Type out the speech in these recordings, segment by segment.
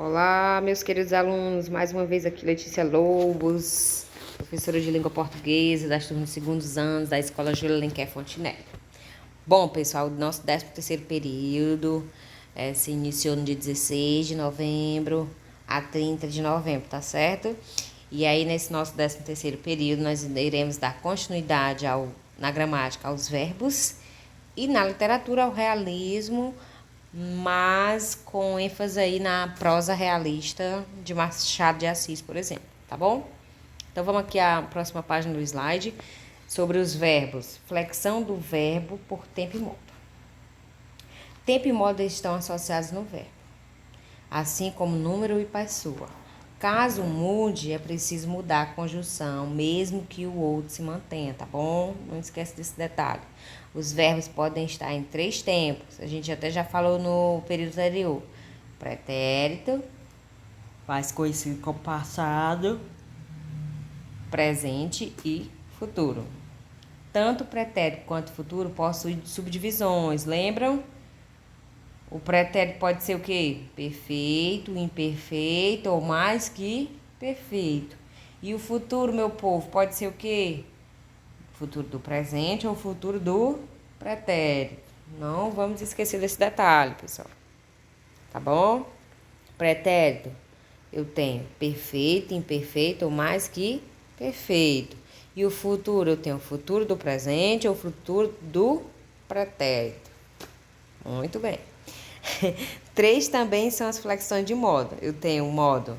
Olá, meus queridos alunos, mais uma vez aqui Letícia Lobos, professora de língua portuguesa das turmas de segundos anos da Escola Júlia Alenquer Fontinelli. Bom, pessoal, o nosso 13º período se iniciou no dia 16 de novembro a 30 de novembro, tá certo? E aí, nesse nosso 13º período, nós iremos dar continuidade na gramática aos verbos e na literatura ao realismo, mas com ênfase aí na prosa realista de Machado de Assis, por exemplo, tá bom? Então, vamos aqui à próxima página do slide, sobre os verbos. Flexão do verbo por tempo e modo. Tempo e modo estão associados no verbo, assim como número e pessoa. Caso mude, é preciso mudar a conjunção, mesmo que o outro se mantenha, tá bom? Não esquece desse detalhe. Os verbos podem estar em 3 tempos. A gente até já falou no período anterior. Pretérito, mais conhecido como passado, presente e futuro. Tanto pretérito quanto futuro possuem subdivisões, lembram? O pretérito pode ser o quê? Perfeito, imperfeito ou mais que perfeito. E o futuro, meu povo, pode ser o quê? Futuro do presente ou futuro do pretérito. Não vamos esquecer desse detalhe, pessoal. Tá bom? Pretérito, eu tenho perfeito, imperfeito ou mais que perfeito. E o futuro, eu tenho o futuro do presente ou futuro do pretérito. Muito bem. 3 também são as flexões de modo. Eu tenho o modo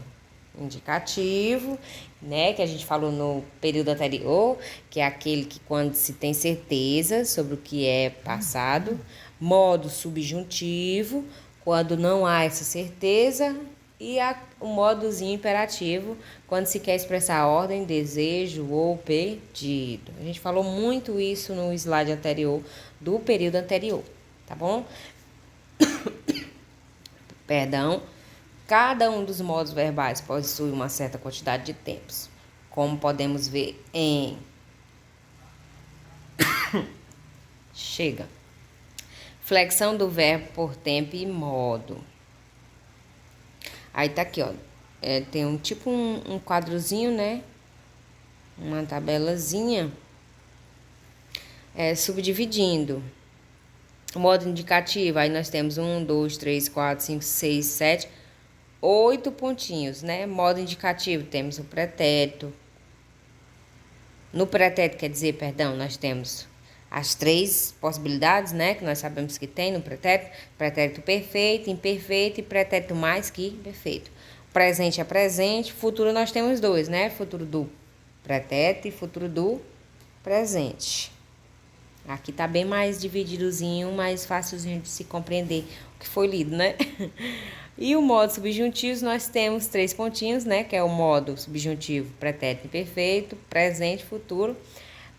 indicativo, né, que a gente falou no período anterior, que é aquele que quando se tem certeza sobre o que é passado. Modo subjuntivo, quando não há essa certeza. E o modozinho imperativo, quando se quer expressar ordem, desejo ou pedido. A gente falou muito isso no slide anterior, do período anterior, tá bom? Perdão, cada um dos modos verbais possui uma certa quantidade de tempos, como podemos ver em chega. Flexão do verbo por tempo e modo. Aí tá aqui, ó. Tem um quadrozinho, né? Uma tabelazinha subdividindo. O modo indicativo, aí nós temos 1, 2, 3, 4, 5, 6, 7, 8 pontinhos, né? Modo indicativo, temos o pretérito. No pretérito, quer dizer, perdão, nós temos as 3 possibilidades, né? Que nós sabemos que tem no pretérito. Pretérito perfeito, imperfeito e pretérito mais que perfeito. Presente é presente, futuro nós temos 2, né? Futuro do pretérito e futuro do presente. Aqui tá bem mais divididozinho, mais fácilzinho de se compreender o que foi lido, né? E o modo subjuntivo, nós temos 3 pontinhos, né? Que é o modo subjuntivo pretérito imperfeito, presente, futuro.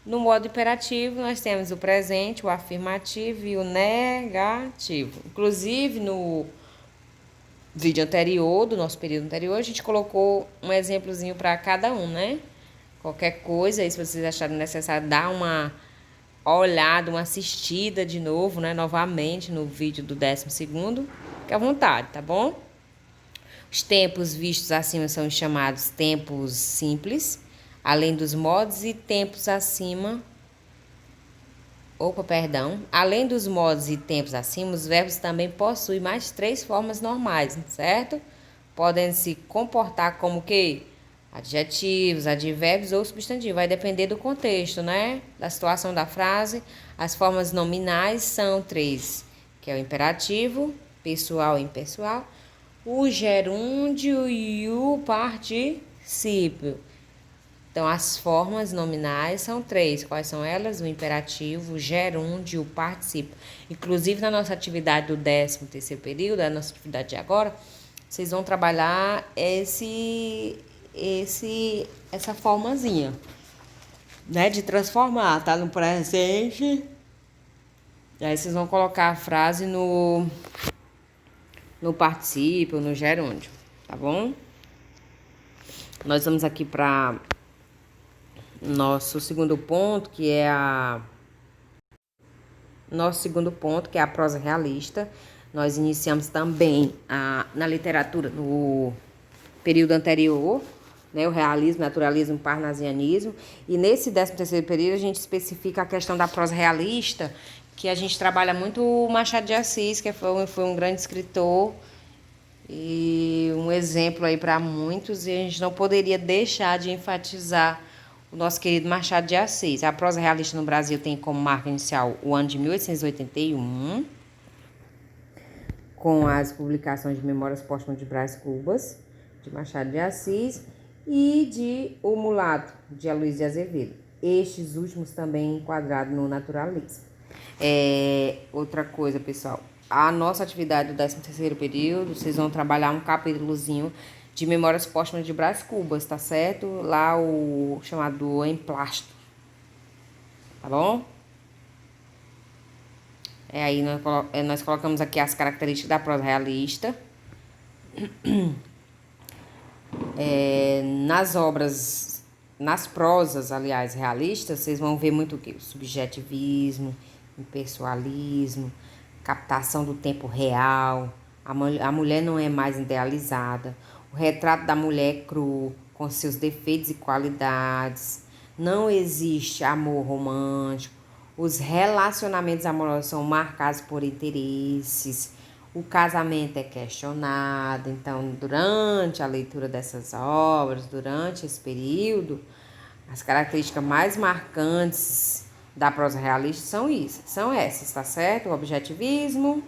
No modo imperativo, nós temos o presente, o afirmativo e o negativo. Inclusive, no vídeo anterior, do nosso período anterior, a gente colocou um exemplozinho para cada um, né? Qualquer coisa aí, se vocês acharem necessário, dar uma olhada, uma assistida de novo, né? Novamente no vídeo do 12º, fique à vontade, tá bom? Os tempos vistos acima são chamados tempos simples, além dos modos e tempos acima. Além dos modos e tempos acima, os verbos também possuem mais 3 formas normais, certo? Podem se comportar como o quê? Adjetivos, advérbios ou substantivos. Vai depender do contexto, né? Da situação da frase. As formas nominais são 3, que é o imperativo, pessoal e impessoal, o gerúndio e o particípio. Então, as formas nominais são 3. Quais são elas? O imperativo, o gerúndio e o particípio. Inclusive, na nossa atividade do 13º período, a nossa atividade de agora, vocês vão trabalhar essa formazinha, né? De transformar, tá? No presente. E aí, vocês vão colocar a frase no particípio, no gerúndio, tá bom? Nós vamos aqui para nosso segundo ponto, que é a prosa realista. Nós iniciamos também na literatura, no período anterior, né, o realismo, naturalismo, parnasianismo. E nesse 13º período a gente especifica a questão da prosa realista, que a gente trabalha muito o Machado de Assis, que foi um grande escritor e um exemplo aí para muitos, e a gente não poderia deixar de enfatizar o nosso querido Machado de Assis. A prosa realista no Brasil tem como marca inicial o ano de 1881, com as publicações de Memórias Póstumas de Brás Cubas, de Machado de Assis, e de O Mulato, de Aloysio de Azevedo. Estes últimos também enquadrados no naturalismo. Outra coisa, pessoal, a nossa atividade do 13º período, vocês vão trabalhar um capítulozinho de Memórias Póstumas de Brás Cubas, tá certo? Lá o chamado Emplasto, tá bom? Aí nós colocamos aqui as características da prosa realista. Nas prosas, aliás, realistas, vocês vão ver muito o quê? O subjetivismo, impessoalismo, captação do tempo real, a mulher não é mais idealizada, o retrato da mulher é cru, com seus defeitos e qualidades, não existe amor romântico, os relacionamentos amorosos são marcados por interesses, o casamento é questionado. Então, durante a leitura dessas obras, durante esse período, as características mais marcantes da prosa realista são essas, tá certo? O objetivismo,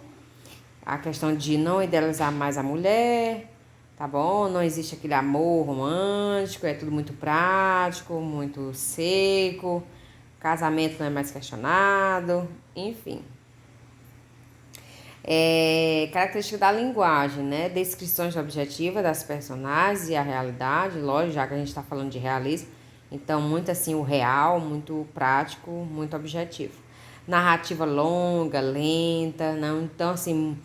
a questão de não idealizar mais a mulher, tá bom? Não existe aquele amor romântico, é tudo muito prático, muito seco, casamento não é mais questionado, enfim. Característica da linguagem, né? Descrições objetivas das personagens e a realidade, lógico, já que a gente está falando de realismo, então muito assim o real, muito prático, muito objetivo. Narrativa longa, lenta, não? Então assim,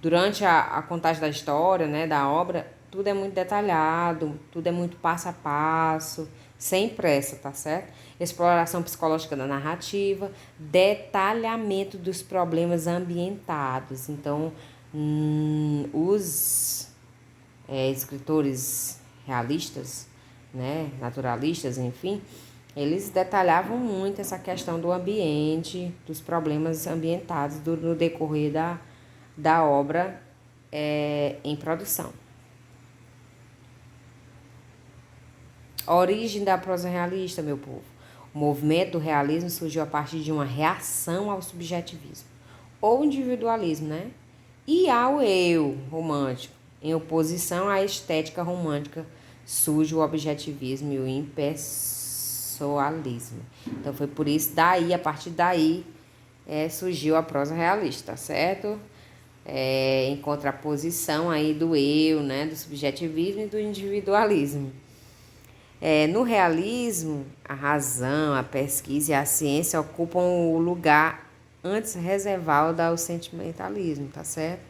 durante a contagem da história, né, da obra, tudo é muito detalhado, tudo é muito passo a passo, sem pressa, tá certo? Exploração psicológica da narrativa, detalhamento dos problemas ambientados. Então, os escritores realistas, né, naturalistas, enfim, eles detalhavam muito essa questão do ambiente, dos problemas ambientados no decorrer da obra em produção. A origem da prosa realista, meu povo. O movimento do realismo surgiu a partir de uma reação ao subjetivismo, ou individualismo, né? E ao eu romântico. Em oposição à estética romântica, surge o objetivismo e o impessoalismo. Então, foi por isso, a partir daí, surgiu a prosa realista, certo? Em contraposição aí do eu, né? Do subjetivismo e do individualismo. No realismo, a razão, a pesquisa e a ciência ocupam o lugar antes reservado ao sentimentalismo, tá certo?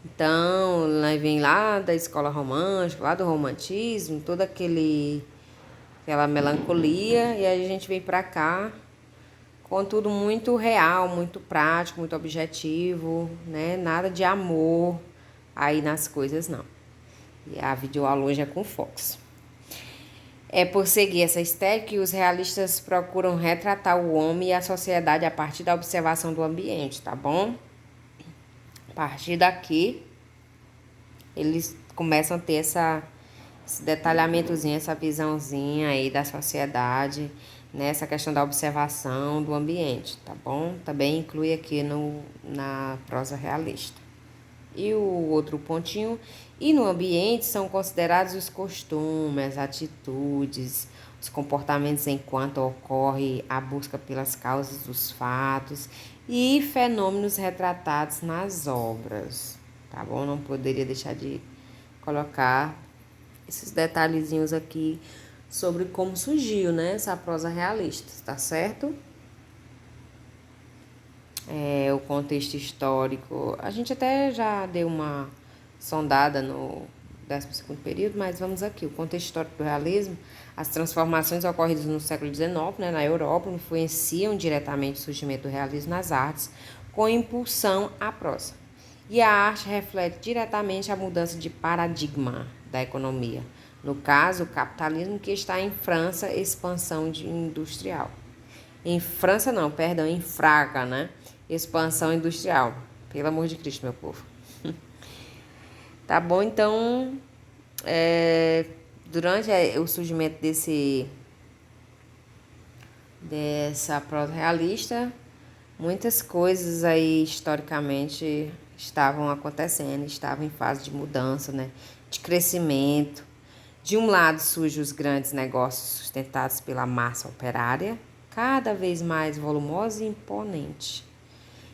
Então, vem lá da escola romântica, lá do romantismo, toda aquela melancolia, e aí a gente vem para cá com tudo muito real, muito prático, muito objetivo, né? Nada de amor aí nas coisas, não. E a videoaula hoje é com Fox. Por seguir essa estética que os realistas procuram retratar o homem e a sociedade a partir da observação do ambiente, tá bom? A partir daqui, eles começam a ter esse detalhamentozinho, essa visãozinha aí da sociedade, nessa questão da observação do ambiente, tá bom? Também inclui aqui na prosa realista. E o outro pontinho, e no ambiente são considerados os costumes, as atitudes, os comportamentos enquanto ocorre a busca pelas causas dos fatos e fenômenos retratados nas obras, tá bom? Não poderia deixar de colocar esses detalhezinhos aqui sobre como surgiu, né, essa prosa realista, tá certo? O contexto histórico, a gente até já deu uma sondada no 12º período, mas vamos aqui. O contexto histórico do realismo, as transformações ocorridas no século XIX, né, na Europa, influenciam diretamente o surgimento do realismo nas artes, com impulsão à prosa. E a arte reflete diretamente a mudança de paradigma da economia. No caso, o capitalismo que está em França, expansão industrial. Em França não, perdão, em Fraga, né? Expansão industrial. Pelo amor de Cristo, meu povo. Tá bom? Então, durante o surgimento dessa prosa realista, muitas coisas aí historicamente estavam acontecendo, estavam em fase de mudança, né? De crescimento. De um lado surgem os grandes negócios sustentados pela massa operária, cada vez mais volumosa e imponente,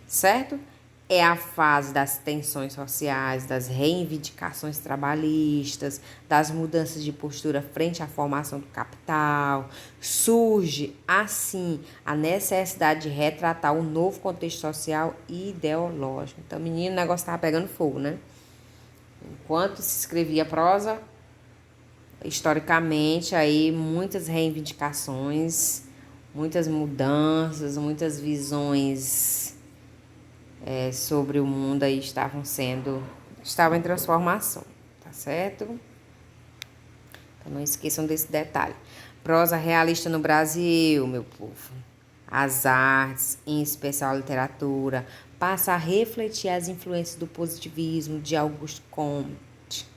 certo? É a fase das tensões sociais, das reivindicações trabalhistas, das mudanças de postura frente à formação do capital. Surge, assim, a necessidade de retratar um novo contexto social e ideológico. Então, menino, o negócio estava pegando fogo, né? Enquanto se escrevia prosa, historicamente, aí muitas reivindicações, muitas mudanças, muitas visões sobre o mundo aí estavam em transformação, tá certo? Então não esqueçam desse detalhe. Prosa realista no Brasil, meu povo. As artes, em especial a literatura, passa a refletir as influências do positivismo de Auguste Comte,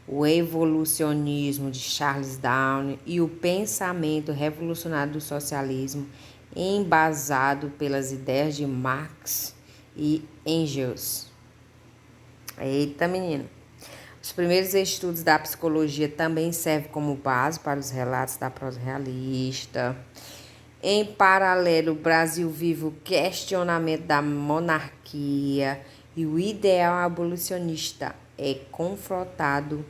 o evolucionismo de Charles Darwin e o pensamento revolucionário do socialismo, embasado pelas ideias de Marx e Engels. Eita, menino! Os primeiros estudos da psicologia também servem como base para os relatos da prosa realista. Em paralelo, o Brasil vive o questionamento da monarquia e o ideal abolicionista é confrontado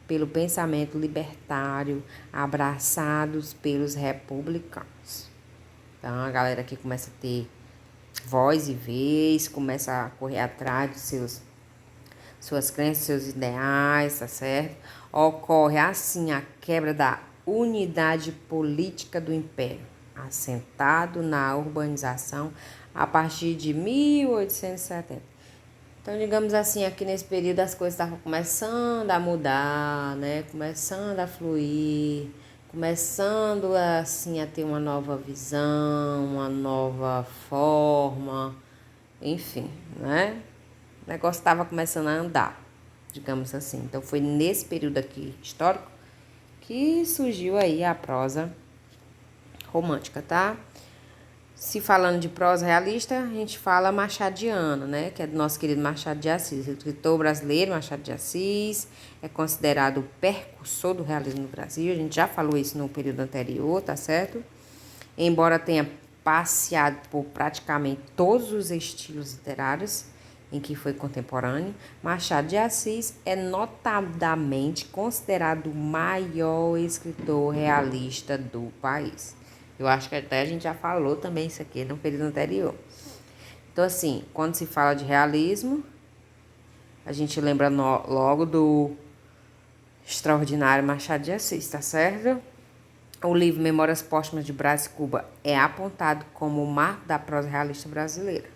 pelo pensamento libertário, abraçados pelos republicanos. Então, a galera aqui começa a ter voz e vez, começa a correr atrás dos suas crenças, seus ideais, tá certo? Ocorre assim a quebra da unidade política do império, assentado na urbanização a partir de 1870. Então, digamos assim, aqui nesse período as coisas estavam começando a mudar, né? Começando a fluir, começando assim a ter uma nova visão, uma nova forma, enfim, né? O negócio estava começando a andar, digamos assim. Então, foi nesse período aqui histórico que surgiu aí a prosa romântica, tá? Se falando de prosa realista, a gente fala machadiana, né? Que é do nosso querido Machado de Assis. O escritor brasileiro Machado de Assis é considerado o precursor do realismo no Brasil. A gente já falou isso no período anterior, tá certo? Embora tenha passeado por praticamente todos os estilos literários em que foi contemporâneo, Machado de Assis é notadamente considerado o maior escritor realista do país. Eu acho que até a gente já falou também isso aqui no período anterior. Então, assim, quando se fala de realismo, a gente lembra logo do extraordinário Machado de Assis, tá certo? O livro Memórias Póstumas de Brás Cuba é apontado como o marco da prosa realista brasileira.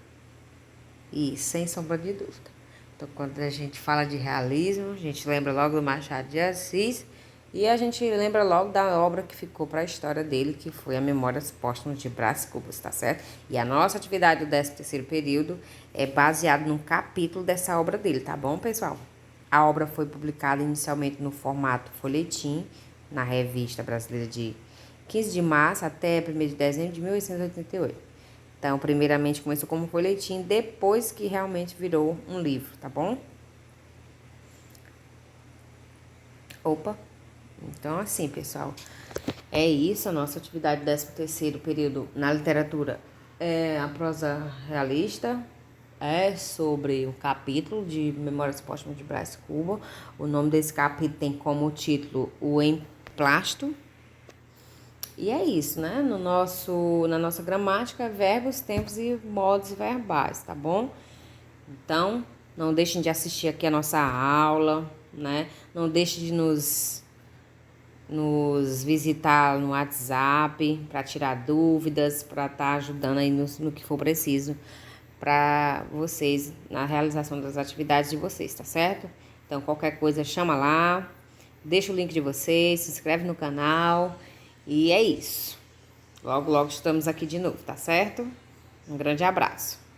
E sem sombra de dúvida. Então, quando a gente fala de realismo, a gente lembra logo do Machado de Assis e a gente lembra logo da obra que ficou para a história dele, que foi a Memórias Póstumas de Brás Cubas, tá certo? E a nossa atividade do 13º período é baseada num capítulo dessa obra dele, tá bom, pessoal? A obra foi publicada inicialmente no formato folhetim, na Revista Brasileira de 15 de março até 1º de dezembro de 1888. Então, primeiramente começou como folhetim, depois que realmente virou um livro, tá bom? Opa! Então, assim, pessoal, é isso, a nossa atividade do 13º período na literatura é a prosa realista, é sobre o capítulo de Memórias Póstumas de Brás Cubas. O nome desse capítulo tem como título O Emplasto. E é isso, né? Na nossa gramática, verbos, tempos e modos verbais, tá bom? Então, não deixem de assistir aqui a nossa aula, né? Não deixem de nos nos visitar no WhatsApp para tirar dúvidas, para estar ajudando aí no que for preciso para vocês na realização das atividades de vocês, tá certo? Então, qualquer coisa, chama lá, deixa o link de vocês, se inscreve no canal e é isso. Logo, logo estamos aqui de novo, tá certo? Um grande abraço.